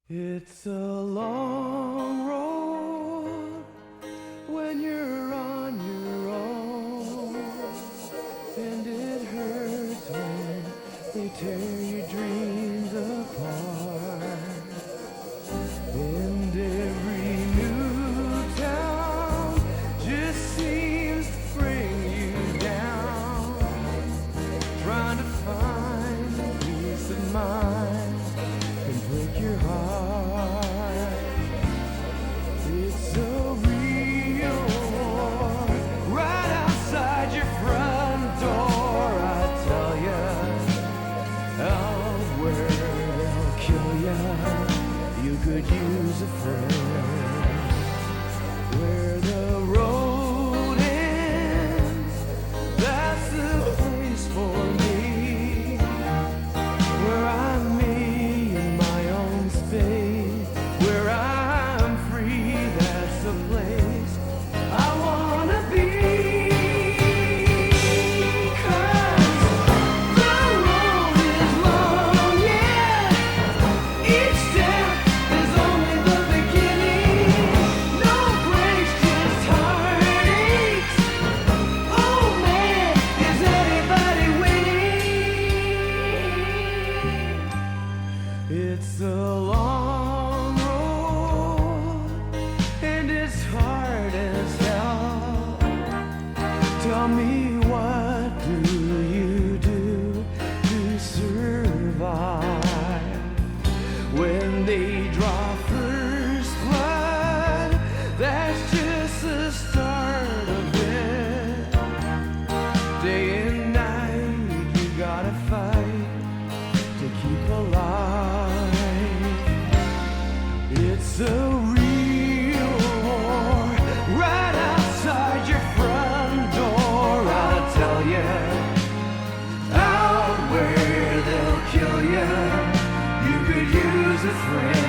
It's a long road when you're on your own, and it hurts when they tear your dreams apart. And every new town just seems to bring you down, trying to find peace of mind and break your heart. It's so real, right outside your front door. I tell ya, out where they'll kill ya, you could use a friend. Where the road ends, that's the place for me. Where I'm me in my own space, where I'm free, that's the place I wanna be. 'Cause the road is long, yeah. Each step is only the beginning. No breaks, just heartaches. Oh man, is anybody winning? It's a long road, and it's hard as hell. Tell me, what do you do to survive? When they draw first blood, that's just the start of it. Day and night, you gotta fight to keep alive. It's a real war, right outside your front door. I tell ya, out where they'll kill ya, you could use a friend.